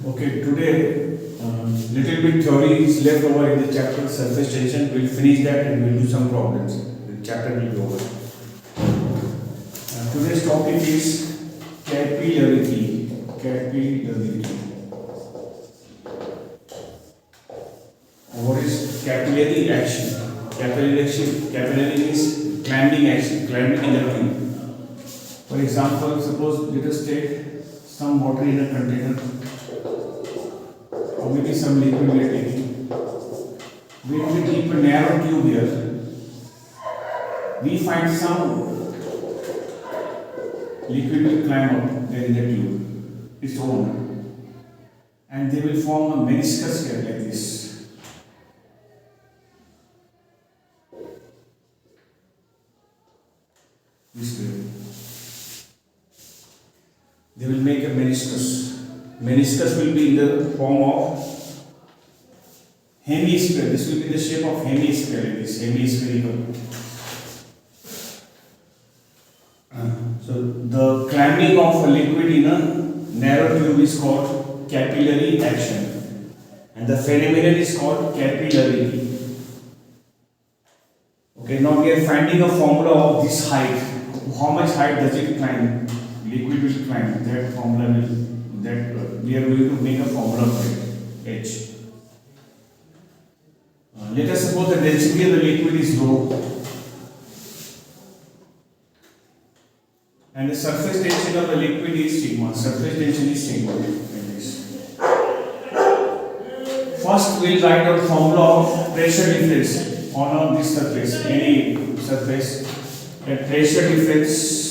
Okay, today little bit theory is left over in the chapter surface tension. We'll finish that and we'll do some problems. The chapter will be over. Today's topic is capillarity. Capillarity. What is capillary action? Capillary means climbing action, climbing in the tube. For example, suppose let us take some water in a container, or maybe some liquid we are taking. When we keep a narrow tube here, we find some liquid will climb up there in the tube, its own, and they will form a meniscus here like this. This way. They will make a meniscus. Meniscus will be in the form of hemisphere. This will be the shape of hemisphere, like this, hemispherical. So the climbing of a liquid in a narrow tube is called capillary action, and the phenomenon is called capillarity. Okay, now we are finding a formula of this height. How much height does it climb? Liquid will climb. That formula will. We are going to make a formula for it. H. Let us suppose the density of the liquid is rho, and the surface tension of the liquid is sigma. Surface tension is sigma. Like this. First, we will write out formula of pressure difference on this surface, any surface. That pressure difference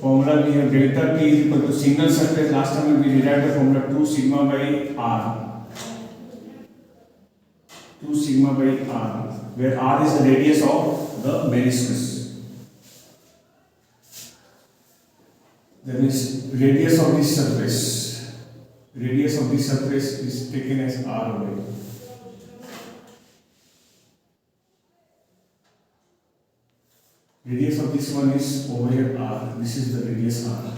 formula we have delta P is equal to single surface. Last time we derived the formula 2 sigma by r. 2 sigma by r, where r is the radius of the meniscus. That means radius of this surface. Radius of this surface is taken as r over here. Radius of this one is over here r. This is the radius r.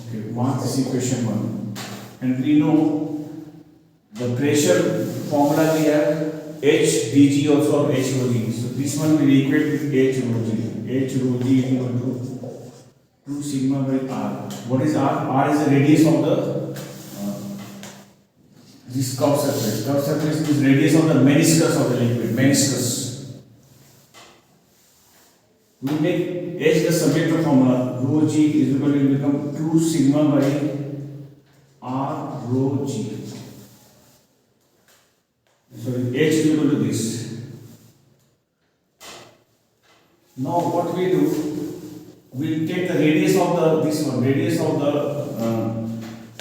Okay, this is equation 1. And we know the pressure formula we have H dg also of H rho g. So this one will equate with H rho g. H rho g is equal to 2 sigma by r. What is r? R is the radius of the this curved surface. Curved surface is radius of the meniscus of the liquid. Meniscus. We make H the subject of formula. Rho g is equal to become 2 sigma by r rho g. So H is equal to this. Now what we do? We take the radius of this one. Radius of the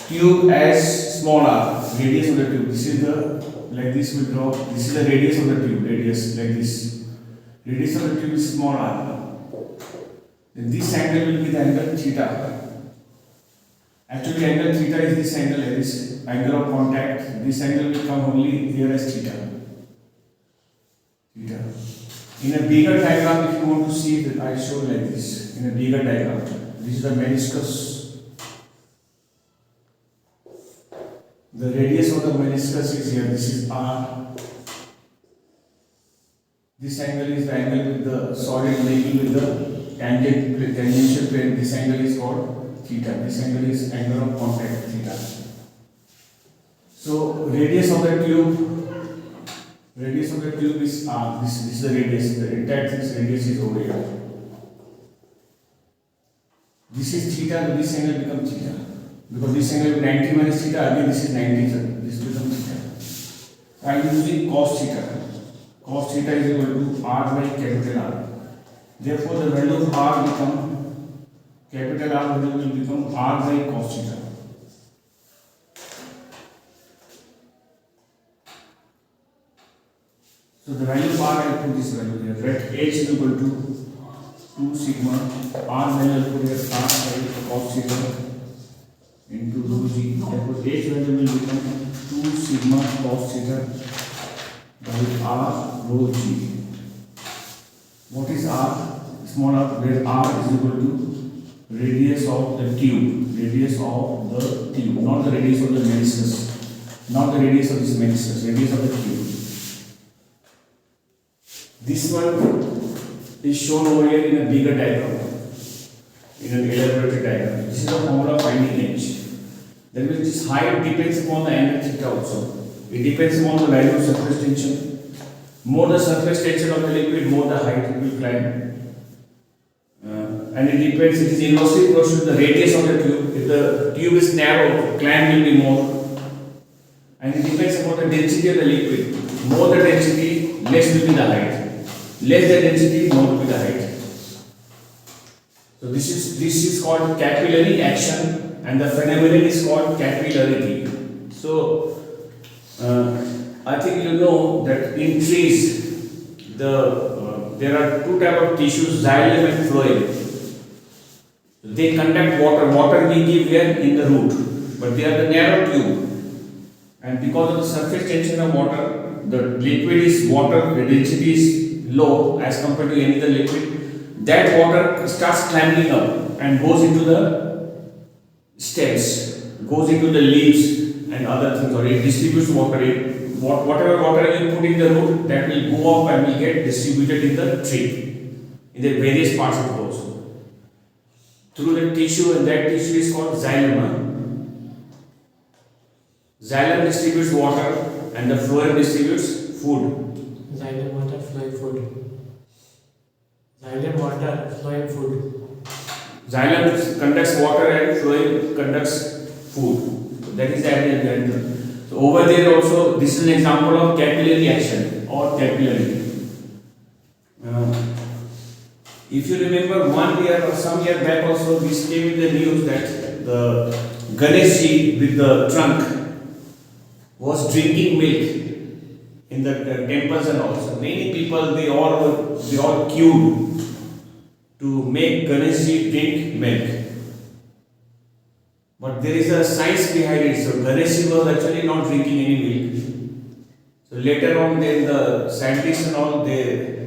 tube as small r. Radius of the tube. This is the, like this we draw. This is the radius of the tube. Radius like this. Radius of the tube is small r. Then this angle will be the angle theta. Actually, angle theta is this angle, this angle of contact. This angle will come only here as theta. Theta. In a bigger diagram, if you want to see that, I show like this. In a bigger diagram, this is the meniscus. The radius of the meniscus is here. This is r. This angle is the angle with the solid making with the tangential plane. This angle is called theta. This angle is angle of contact theta. So radius of the tube is r. This is the radius. The entire radius is over here. This is theta, and this angle becomes theta. Because this angle is 90 minus theta, again this is 90, this becomes theta. I am using cos theta. Cos theta is equal to r by capital R. Therefore, the value of r become capital R value will become r by cos theta. So the value of r, I put this value here. Let H is equal to 2 sigma r value I put here r by cos theta into rho g. Therefore, H value will become 2 sigma cos theta by r rho g. What is r? small r, where r is equal to radius of the tube, not the radius of the meniscus, not the radius of this meniscus, radius of the tube. This one is shown over here in a bigger diagram, in an elaborated diagram. This is the formula of finding h. That means this height depends upon the angle theta also. It depends upon the value of surface tension. More the surface tension of the liquid, more the height it will climb. And it depends, it is inversely proportional to the radius of the tube. If the tube is narrow, climb will be more. And it depends upon the density of the liquid. More the density, less will be the height. Less the density, more will be the height. So this is called capillary action, and the phenomenon is called capillarity. So I think you know that in trees there are two types of tissues, xylem and phloem. They conduct water. Water we give here in the root, but they are the narrow tube. And because of the surface tension of water, the liquid is water, the density is low as compared to any other liquid. That water starts climbing up and goes into the stems, goes into the leaves and other things, or it distributes water. Whatever water you put in the root, that will go up and will get distributed in the tree, in the various parts of the roots, through the tissue, and that tissue is called xylem. Xylem distributes water and the phloem distributes food. Xylem water, phloem food. Xylem water, phloem food. Xylem conducts water and phloem conducts food. So that is the idea. So over there also, this is an example of capillary action or capillary. If you remember, 1 year or some year back also, this came in the news that the Ganesh ji with the trunk was drinking milk in the temples, and also many people they all queued to make Ganesh ji drink milk. But there is a science behind it. So Ganesh ji was actually not drinking any milk. So later on, then the scientists and all they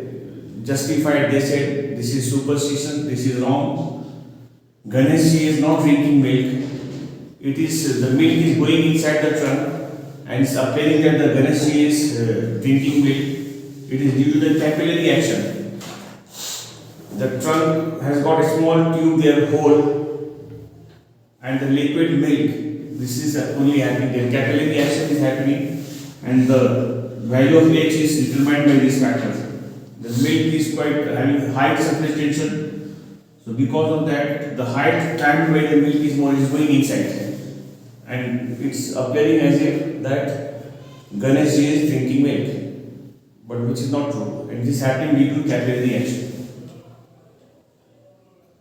justified. They said this is superstition. This is wrong. Ganesh ji is not drinking milk. It is the milk is going inside the trunk, and it's appearing that the Ganesh ji is drinking milk. It is due to the capillary action. The trunk has got a small tube there, hole, and the liquid milk, this is only happening there. Capillary action is happening, and the value of H is determined by these factors. The milk is quite having high surface tension, so because of that, the height climbed by the milk is more, is going inside, and it's appearing as if that Ganesh ji is drinking milk, but which is not true, and this is happening due to capillary action.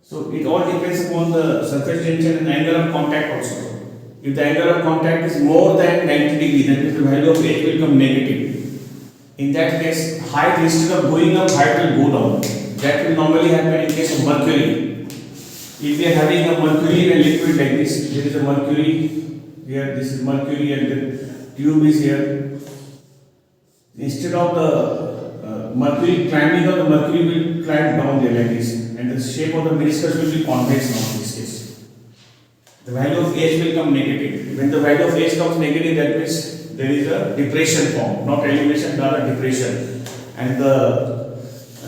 So it all depends upon the surface tension and angle of contact also. If the angle of contact is more than 90 degrees, then the value of H will become negative. In that case, height, instead of going up, height will go down. That will normally happen in case of mercury. If we are having a mercury in a liquid like this, there is a mercury here, this is mercury, and the tube is here. Instead of the mercury climbing up, the mercury will climb down there like this. And the shape of the meniscus will be convex now in this case. The value of H will come negative. When the value of H comes negative, that means there is a depression form, not elevation, but a depression. And the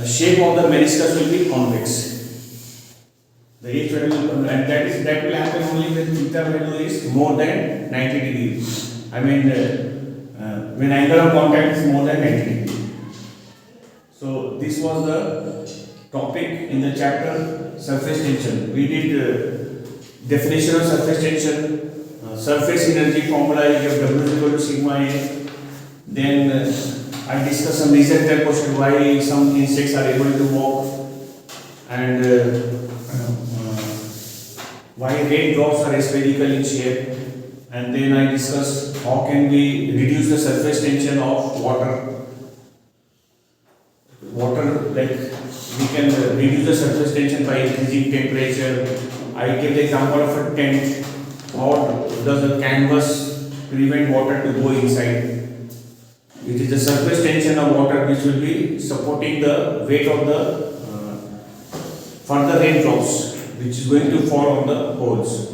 shape of the meniscus will be convex. The H value will come, and that will happen only when theta value is more than 90 degrees. I mean, when angle of contact is more than 90 degrees. So this was the topic in the chapter surface tension. We did definition of surface tension, surface energy formula, you have W is equal to sigma A. Then I discussed some research type question, why some insects are able to walk, and why raindrops are spherical in shape. And then I discussed how can we reduce the surface tension of water. Like we can reduce the surface tension by increasing temperature. I gave the example of a tent. How does the canvas prevent water to go inside? It is the surface tension of water which will be supporting the weight of the further raindrops which is going to fall on the holes.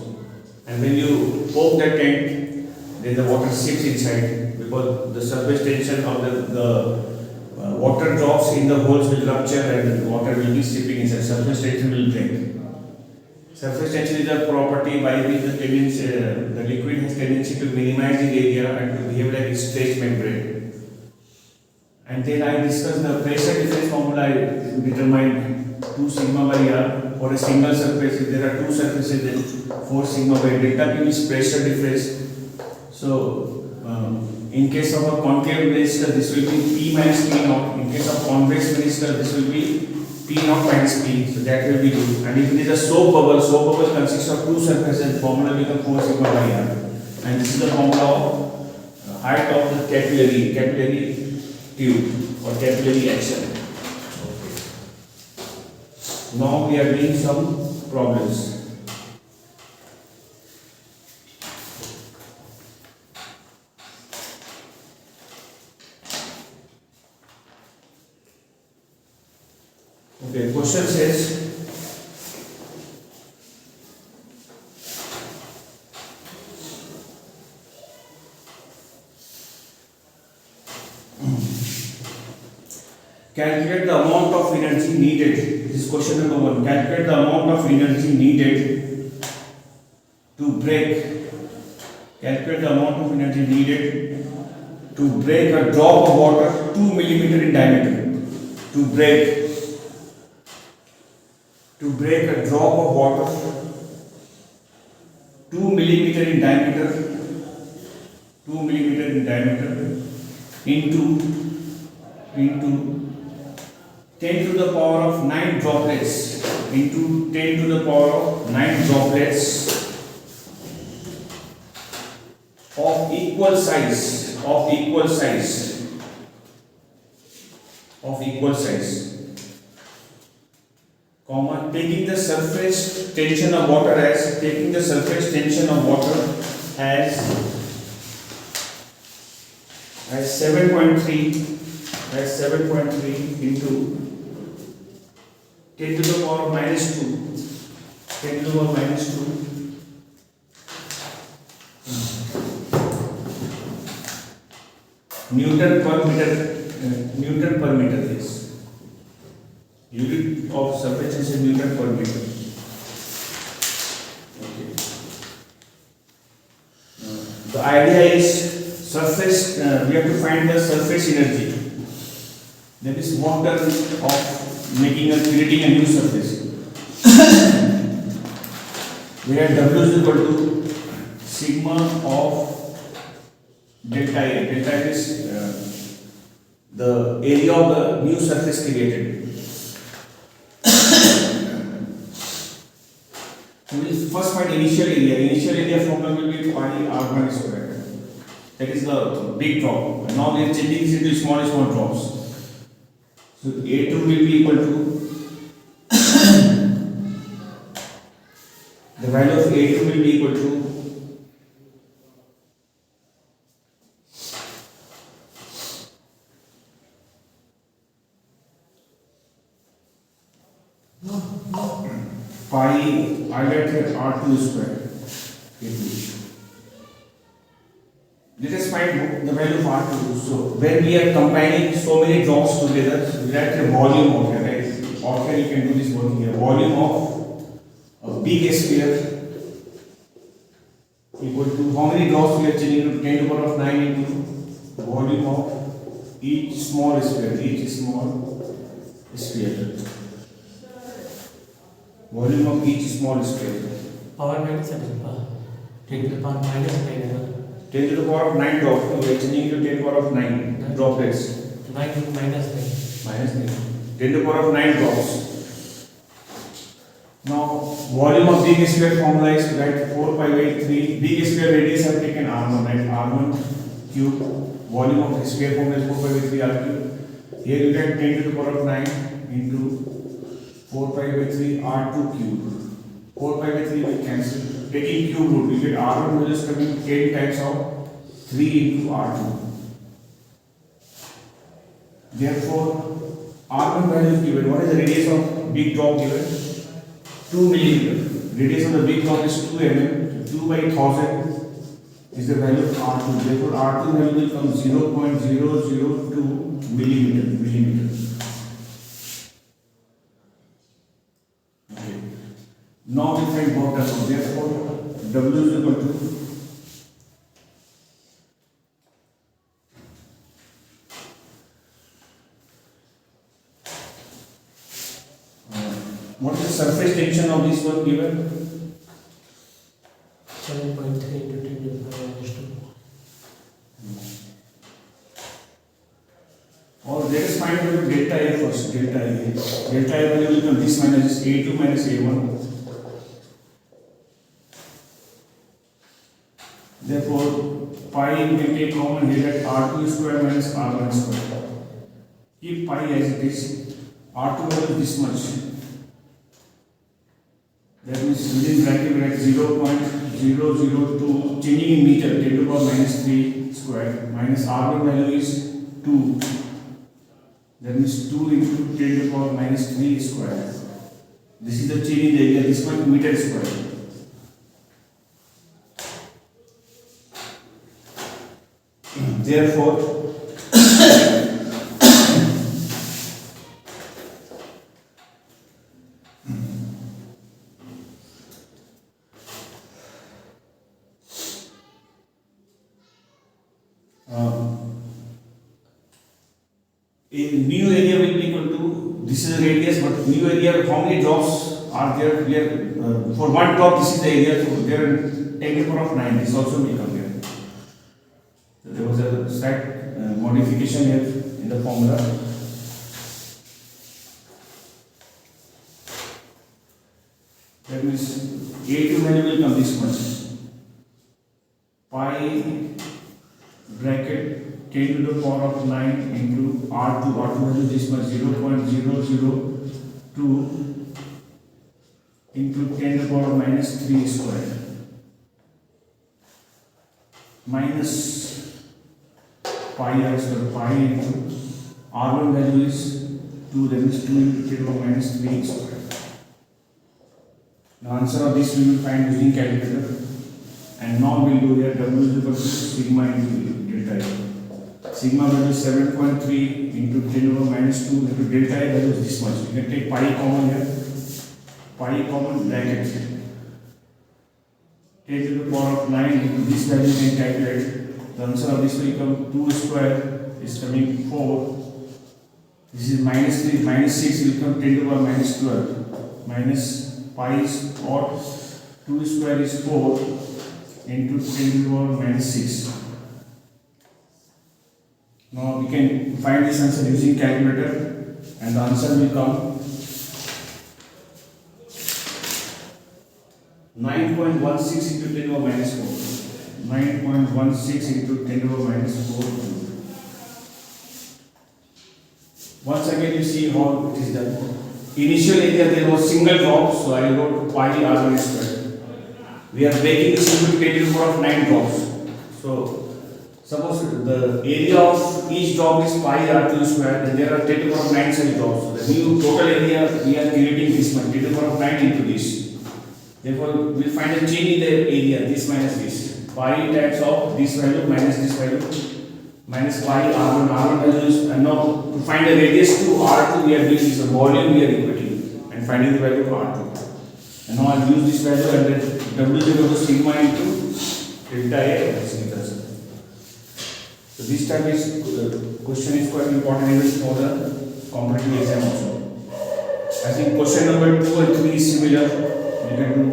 And when you poke that tank, then the water sits inside because the surface tension of the water drops in the holes will rupture and water will be seeping inside. Surface tension will break. Surface tension is a property by which the tendency, the liquid has tendency to minimize the area and to behave like a stretched membrane. And then I discussed the pressure difference formula. I determined 2 sigma by r for a single surface. If there are two surfaces, then 4 sigma by delta Q is pressure difference. So, in case of a concave resistor, this will be P minus P naught. In case of convex resistor, this will be P naught minus P. So that will be good. And if it is a soap bubble consists of two surfaces. Formula becomes 4 sigma by r. And this is the formula of height of the capillary tube or capillary action. Now we are doing some problems. Okay, question says calculate the amount of energy needed. This is question number 1. Calculate the amount of energy needed to break. Calculate the amount of energy needed to break a drop of water 2 millimeter in diameter. To break a drop of water 2 millimeter in diameter. 2 millimeter in diameter into 10 to the power of 9 droplets into 10 to the power of 9 droplets of equal size comma taking the surface tension of water as 7.3 into 10 to the power of minus 2 Newton per meter is unit of surface tension Newton per meter. Okay. The idea is surface. We have to find the surface energy. That is 1 turn of creating a new surface. Where W is equal to sigma of delta A. Delta A is the area of the new surface created. We will first find initial area. Initial area formula will be pi r1 square. That is the big drop. Now we are changing this into small drops. So A2 will be equal to the value of A2 will be equal to pi I get here r2 square. Let us find the value of R2. So when we are combining so many drops together, we write a volume of here, right? Or here you can do this working here. Volume of a big sphere equal to how many drops we are changing to 10 to the power of 9 into volume of each small sphere. Volume of each small sphere. Power minus 10 to the power minus 9. 10 to the power of 9 drops. No, we are changing to 10 to the power of 9 droplets. 9 minus 9. Minus 9. 10 to the power of 9 drops. Now, volume of big sphere formula is right 4 pi by 3. Big sphere radius have taken R1, right? R1 cube. Volume of the sphere formula is 4 pi by 3 R cube. Here you get 10 to the power of 9 into 4 pi by 3 R2 cube. 4 pi by 3 will cancel. Taking cube root, we get R1 will just coming 10 times of 3 into R2. Therefore, R1 value is given. What is the radius of big drop given? 2 millimeter. Radius of the big block is 2 mm. 2 by 1000 is the value of R2. Therefore, R2 value will come 0.002 millimeter. Okay. Now we find work done. Therefore, W is equal to what is the surface tension of this one given? 7.3 into 10 to the power minus 2. Or let us find out delta A first. Delta A. Delta A value will become this minus A2 minus A1. Therefore, pi we can take common here at R2 square minus R1 square. Keep pi as it is. R2 value is this much. That means within bracket we have 0.002 changing in meter 10 to the power minus 3 square minus R1 value is 2. That means 2 into 10 to the power minus 3 square. This is the change in the area, this one meter square. Therefore, a new area will be equal to, this is the radius, but new area, how many drops are there? Here, for one drop, this is the area, so there are 10 to the power of 9, this also will come here. So there was a slight modification here in the formula. That means A2 value will come this much. Pi bracket 10 to the power of 9 into R2 value this much 0.002 into 10 to the power of minus 3 square minus pi r square pi into R1 value is 2, that is 2 into 10 to the power minus 3 square. The answer of this we will find using calculator, and now we will do here W is equal to sigma into delta A. Sigma value is 7.3 into 10 to the power minus 2 into delta A value is this much. You can take pi common here, pi common bracket 10 to the power of 9 into this value you can calculate. The answer of this will come 2 square is coming 4. This is minus 3, minus 6 will come 10 to the power minus 12 minus pi is or 2 square is 4 into 10 to the power minus 6. Now we can find this answer using calculator, and the answer will come 9.16 into 10 to the power minus 4. 9.16 into 10 to the power minus 4. Once again you see how it is done. Initial area there was single drop, so I wrote pi R1 square. We are breaking this into 10 to the power of 9 drops. So suppose the area of each drop is pi R2 square, then there are 10 to the power of 9 such drops. So the new total area we are creating this much, 10 to the power of 9 into this. Therefore, we will find a change in the area, this minus this. Pi times of this value minus this value minus pi R1. R1 value is, and now to find the radius to R2 we are doing is a volume we are equating and finding the value of R2. And now I will use this value and then W is equal to sigma into delta A. So this type is question is quite important even for the competitive exam also. I think question number 2 and 3 is similar. You can do.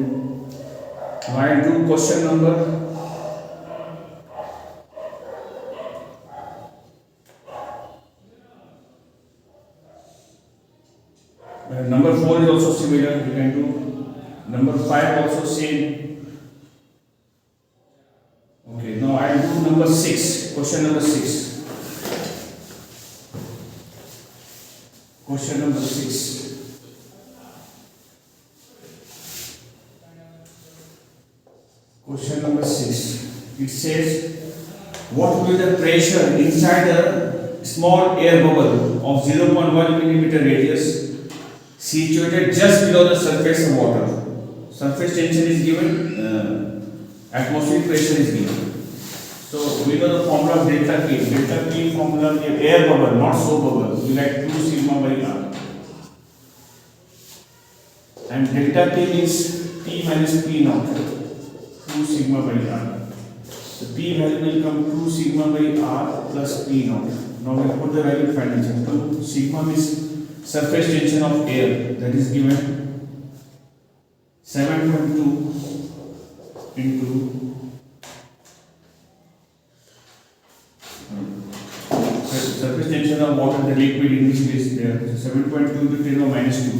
Now I do question number number 4 is also similar. You can do number 5 also same. Okay, now I do number 6. Question number 6. Question number 6. Question number 6. It says, what will be the pressure inside a small air bubble of 0.1 millimeter radius situated just below the surface of water. Surface tension is given, atmospheric pressure is given. So we know the formula of delta P. Delta P formula is air bubble, not soap bubble. We like 2 sigma by R. And delta P means P minus P naught. 2 sigma by R. The P value will come 2 sigma by R plus P naught. Now we put the value financial. 2 sigma means surface tension of air, that is given 7.2 into surface tension of water, the liquid in which is there. So 7.2 into 10 to minus 2.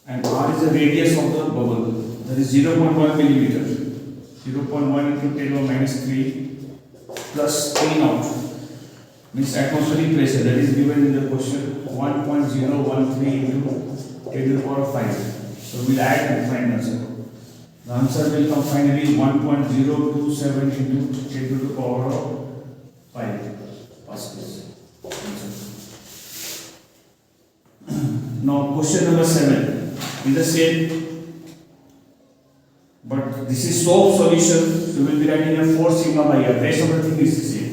And R is the radius of the bubble, that is 0.1 millimeter. 0.1 into 10 to minus 3 plus P naught means atmospheric pressure, that is given in the question 1.013 into 10 to the power 5. So we'll add and find answer. The answer will come finally 1.027 into 10 to the power of 5 pascals. Now question number 7 is the same, but this is soap solution, so we will be writing a 4 sigma by R. Rest of the thing is the same.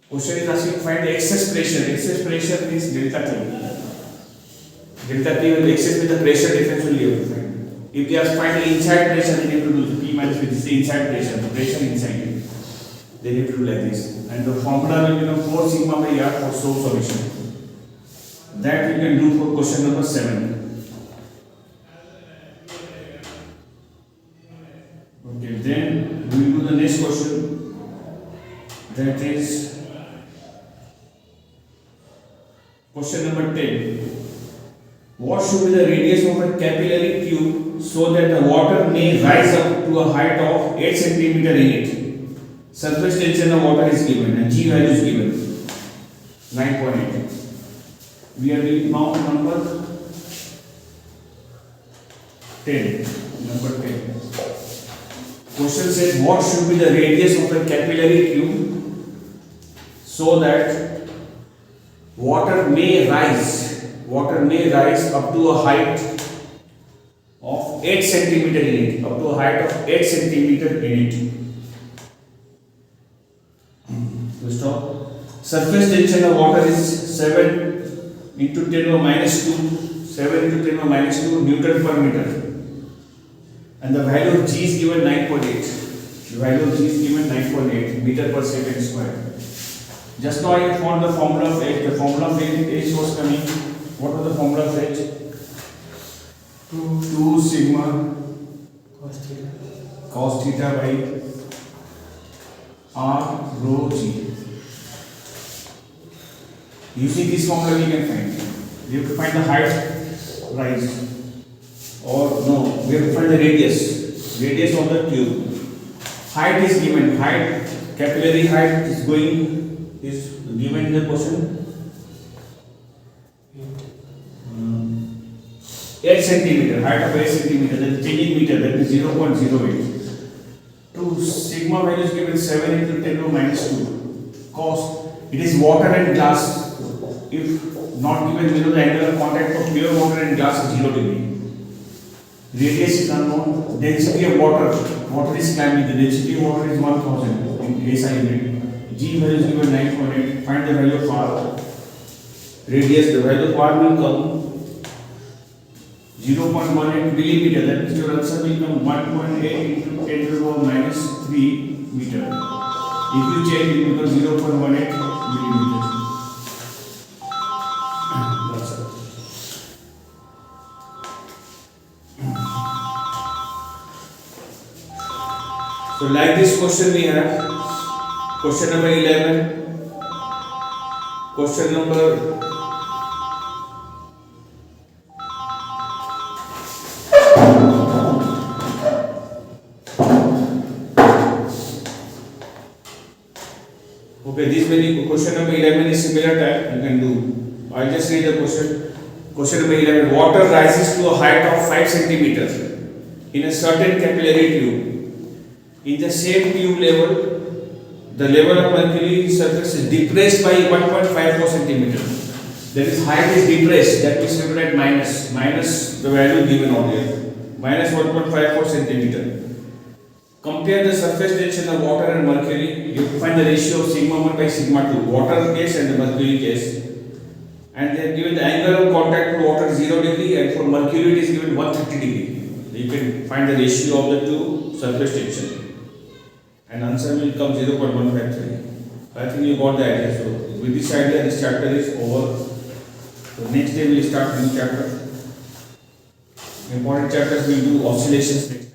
Question is asking find the excess pressure. Excess pressure means delta T. Delta T will be excess with the pressure difference will you have to find. If they ask find the inside pressure, then you have to do P minus P. This is the inside pressure, the pressure inside it. Then you have to do like this. And the formula will become 4 sigma by R for soap solution. That we can do for question number 7. Okay, then we will do the next question. That is question number 10. What should be the radius of a capillary tube so that the water may rise up to a height of 8 cm in it? Surface tension of water is given and G value is given 9.8. We are doing now number 10. Number 10. Question says what should be the radius of a capillary tube so that water may rise up to a height of 8 cm in it, up to a height of 8 cm in it. Stop. Surface tension of water is 7 into 10 to the minus 2, 7 into 10 to the minus 2 Newton per meter. And the value of G is given 9.8. The value of G is given 9.8 meter per second square. Just now I found the formula of H. The formula of H was coming. What was the formula of H? 2 sigma cos theta by R rho G. Using this formula we can find. We have to find the height rise. Or no, we have to find the radius of the tube. Height is given. Height, capillary height is given in the question. 8 centimeter, height of 8 centimeter, that is changing meter, that is 0.08. 2 sigma value is given 7 into 10 to the minus 2. Cos, it is water and glass. If not given below, the angle of contact of pure water and glass is 0 degree. Radius is unknown. Density of water is climbing. The density of water is 1000 in SI unit. G value is given 9.8. Find the value of R. Radius, the value of R will come 0.18 millimeter. That means your answer will come 1.8 into 10 to the power minus 3 meter. If you change, it will become 0.18 millimeter. That's it. So like this question we have question number 11, question number okay, this very question number 11 is similar type you can do. I just read the question. Question number 11. Water rises to a height of 5 centimeters in a certain capillary tube. In the same tube level, the level of mercury surface is depressed by 1.54 centimeter. That is, height is depressed. That means we will write minus the value given out here, minus 1.54 centimeter. Compare the surface tension of water and mercury. You find the ratio of sigma 1 by sigma 2, water case and the mercury case. And they have given the angle of contact for water 0 degree, and for mercury it is given 130 degree. You can find the ratio of the two surface tension. And answer will come 0.153. I think you got the idea. So with this idea, this chapter is over. So next day we will start new chapter. Important chapters we will do oscillations next.